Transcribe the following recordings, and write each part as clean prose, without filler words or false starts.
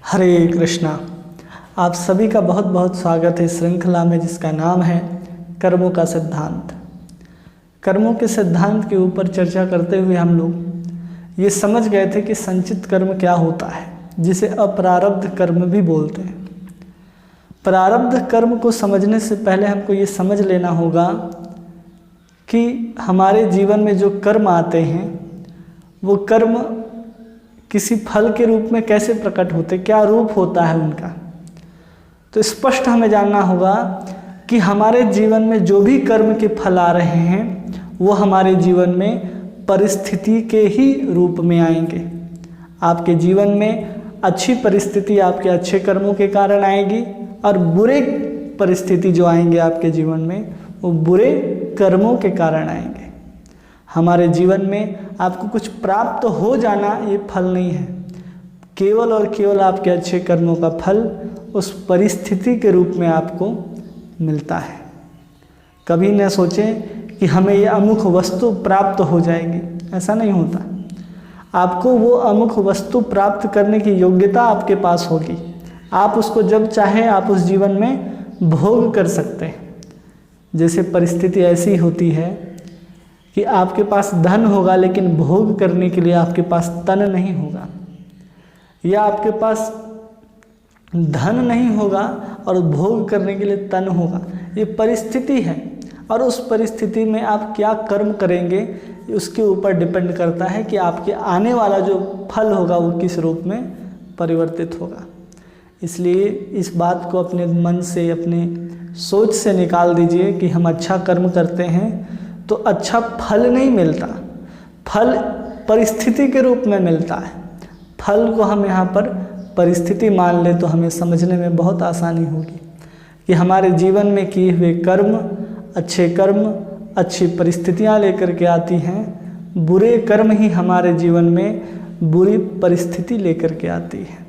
हरे कृष्णा। आप सभी का बहुत बहुत स्वागत है श्रृंखला में जिसका नाम है कर्मों का सिद्धांत। कर्मों के सिद्धांत के ऊपर चर्चा करते हुए हम लोग ये समझ गए थे कि संचित कर्म क्या होता है, जिसे अप्रारब्ध कर्म भी बोलते हैं। प्रारब्ध कर्म को समझने से पहले हमको ये समझ लेना होगा कि हमारे जीवन में जो कर्म आते हैं वो कर्म किसी फल के रूप में कैसे प्रकट होते, क्या रूप होता है उनका। तो स्पष्ट हमें जानना होगा कि हमारे जीवन में जो भी कर्म के फल आ रहे हैं वो हमारे जीवन में परिस्थिति के ही रूप में आएंगे। आपके जीवन में अच्छी परिस्थिति आपके अच्छे कर्मों के कारण आएगी और बुरे परिस्थिति जो आएंगे आपके जीवन में वो बुरे कर्मों के कारण आएंगे। हमारे जीवन में आपको कुछ प्राप्त हो जाना ये फल नहीं है, केवल और केवल आपके अच्छे कर्मों का फल उस परिस्थिति के रूप में आपको मिलता है। कभी न सोचें कि हमें ये अमुक वस्तु प्राप्त हो जाएगी, ऐसा नहीं होता। आपको वो अमुक वस्तु प्राप्त करने की योग्यता आपके पास होगी। आप उसको जब चाहें आप उस जीवन में भोग कर सकते हैं। जैसे परिस्थिति ऐसी होती है कि आपके पास धन होगा लेकिन भोग करने के लिए आपके पास तन नहीं होगा, या आपके पास धन नहीं होगा और भोग करने के लिए तन होगा। ये परिस्थिति है और उस परिस्थिति में आप क्या कर्म करेंगे उसके ऊपर डिपेंड करता है कि आपके आने वाला जो फल होगा वो किस रूप में परिवर्तित होगा। इसलिए इस बात को अपने मन से, अपने सोच से निकाल दीजिए कि हम अच्छा कर्म करते हैं तो अच्छा फल नहीं मिलता, फल परिस्थिति के रूप में मिलता है। फल को हम यहाँ पर परिस्थिति मान ले तो हमें समझने में बहुत आसानी होगी कि हमारे जीवन में किए हुए कर्म, अच्छे कर्म अच्छी परिस्थितियाँ लेकर के आती हैं, बुरे कर्म ही हमारे जीवन में बुरी परिस्थिति लेकर के आती है।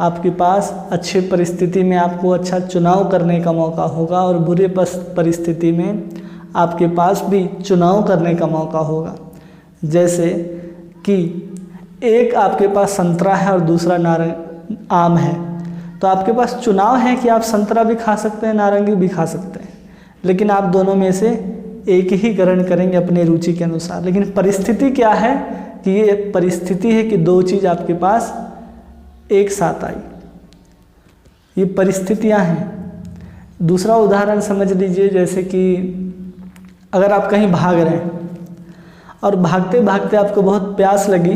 आपके पास अच्छी परिस्थिति में आपको अच्छा चुनाव करने का मौका होगा और बुरे परिस्थिति में आपके पास भी चुनाव करने का मौका होगा। जैसे कि एक आपके पास संतरा है और दूसरा आम है, तो आपके पास चुनाव है कि आप संतरा भी खा सकते हैं, नारंगी भी खा सकते हैं, लेकिन आप दोनों में से एक ही ग्रहण करेंगे अपने रुचि के अनुसार। लेकिन परिस्थिति क्या है कि ये परिस्थिति है कि दो चीज़ आपके पास एक साथ आई, ये परिस्थितियां हैं। दूसरा उदाहरण समझ लीजिए, जैसे कि अगर आप कहीं भाग रहे हैं और भागते भागते आपको बहुत प्यास लगी,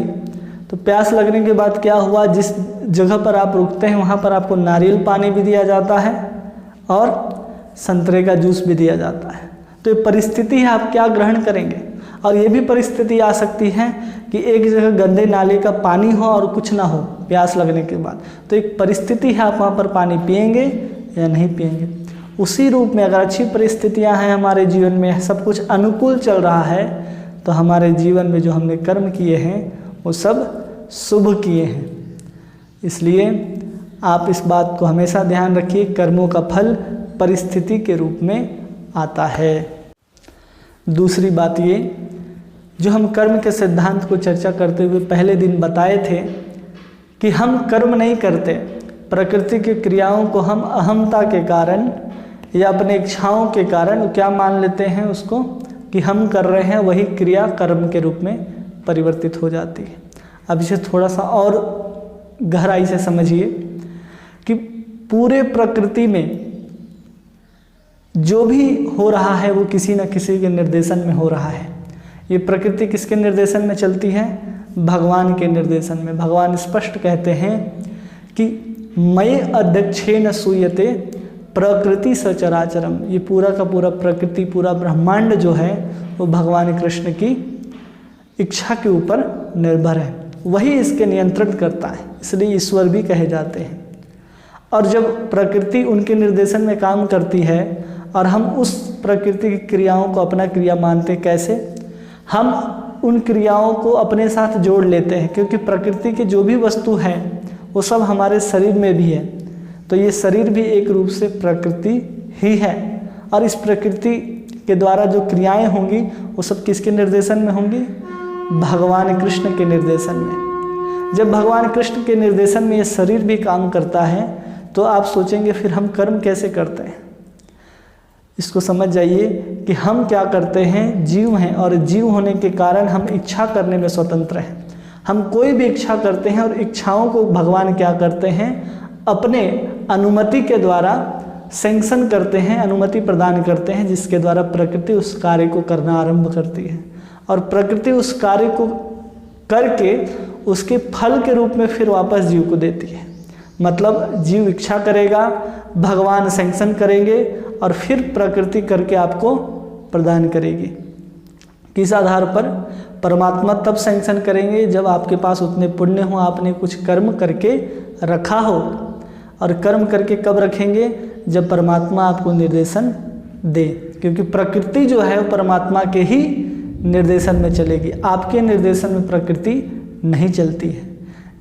तो प्यास लगने के बाद क्या हुआ, जिस जगह पर आप रुकते हैं वहाँ पर आपको नारियल पानी भी दिया जाता है और संतरे का जूस भी दिया जाता है। तो ये परिस्थिति है, आप क्या ग्रहण करेंगे। और ये भी परिस्थिति आ सकती है कि एक जगह गंदे नाले का पानी हो और कुछ ना हो प्यास लगने के बाद, तो एक परिस्थिति है, आप वहाँ पर पानी पिएंगे या नहीं पिएंगे। उसी रूप में अगर अच्छी परिस्थितियां हैं हमारे जीवन में, सब कुछ अनुकूल चल रहा है, तो हमारे जीवन में जो हमने कर्म किए हैं वो सब शुभ किए हैं। इसलिए आप इस बात को हमेशा ध्यान रखिए, कर्मों का फल परिस्थिति के रूप में आता है। दूसरी बात ये, जो हम कर्म के सिद्धांत को चर्चा करते हुए पहले दिन बताए थे कि हम कर्म नहीं करते, प्रकृति की क्रियाओं को हम अहमता के कारण या अपने इच्छाओं के कारण क्या मान लेते हैं उसको कि हम कर रहे हैं, वही क्रिया कर्म के रूप में परिवर्तित हो जाती है। अब इसे थोड़ा सा और गहराई से समझिए कि पूरे प्रकृति में जो भी हो रहा है वो किसी न किसी के निर्देशन में हो रहा है। ये प्रकृति किसके निर्देशन में चलती है? भगवान के निर्देशन में। भगवान स्पष्ट कहते हैं कि मयि अध्यक्षेन सूयते प्रकृति सचराचरम। ये पूरा का पूरा प्रकृति, पूरा ब्रह्मांड जो है वो भगवान कृष्ण की इच्छा के ऊपर निर्भर है, वही इसके नियंत्रण करता है, इसलिए ईश्वर भी कहे जाते हैं। और जब प्रकृति उनके निर्देशन में काम करती है और हम उस प्रकृति की क्रियाओं को अपना क्रिया मानते, कैसे? हम उन क्रियाओं को अपने साथ जोड़ लेते हैं, क्योंकि प्रकृति की जो भी वस्तु है वो सब हमारे शरीर में भी है, तो ये शरीर भी एक रूप से प्रकृति ही है। और इस प्रकृति के द्वारा जो क्रियाएं होंगी वो सब किसके निर्देशन में होंगी? भगवान कृष्ण के निर्देशन में। जब भगवान कृष्ण के निर्देशन में ये शरीर भी काम करता है तो आप सोचेंगे फिर हम कर्म कैसे करते हैं। इसको समझ जाइए कि हम क्या करते हैं, जीव हैं, और जीव होने के कारण हम इच्छा करने में स्वतंत्र हैं। हम कोई भी इच्छा करते हैं और इच्छाओं को भगवान क्या करते हैं, अपने अनुमति के द्वारा सैंक्शन करते हैं, अनुमति प्रदान करते हैं, जिसके द्वारा प्रकृति उस कार्य को करना आरंभ करती है और प्रकृति उस कार्य को करके उसके फल के रूप में फिर वापस जीव को देती है। मतलब जीव इच्छा करेगा, भगवान सैंक्शन करेंगे और फिर प्रकृति करके आपको प्रदान करेगी। किस आधार पर? परमात्मा तब सैंक्शन करेंगे जब आपके पास उतने पुण्य हो, आपने कुछ कर्म करके रखा हो। और कर्म करके कब रखेंगे? जब परमात्मा आपको निर्देशन दे, क्योंकि प्रकृति जो है वो परमात्मा के ही निर्देशन में चलेगी, आपके निर्देशन में प्रकृति नहीं चलती है।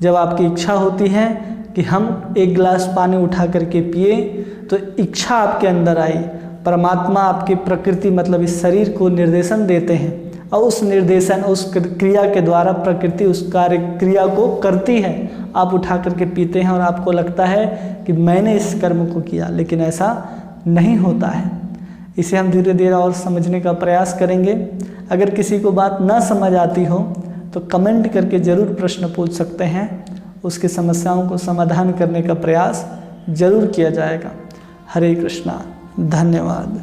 जब आपकी इच्छा होती है कि हम एक गिलास पानी उठा करके पिए, तो इच्छा आपके अंदर आई, परमात्मा आपकी प्रकृति मतलब इस शरीर को निर्देशन देते हैं और उस निर्देशन, उस क्रिया के द्वारा प्रकृति उस कार्य क्रिया को करती है। आप उठा करके पीते हैं और आपको लगता है कि मैंने इस कर्म को किया, लेकिन ऐसा नहीं होता है। इसे हम धीरे धीरे और समझने का प्रयास करेंगे। अगर किसी को बात ना समझ आती हो तो कमेंट करके ज़रूर प्रश्न पूछ सकते हैं, उसकी समस्याओं को समाधान करने का प्रयास जरूर किया जाएगा। हरे कृष्णा, धन्यवाद।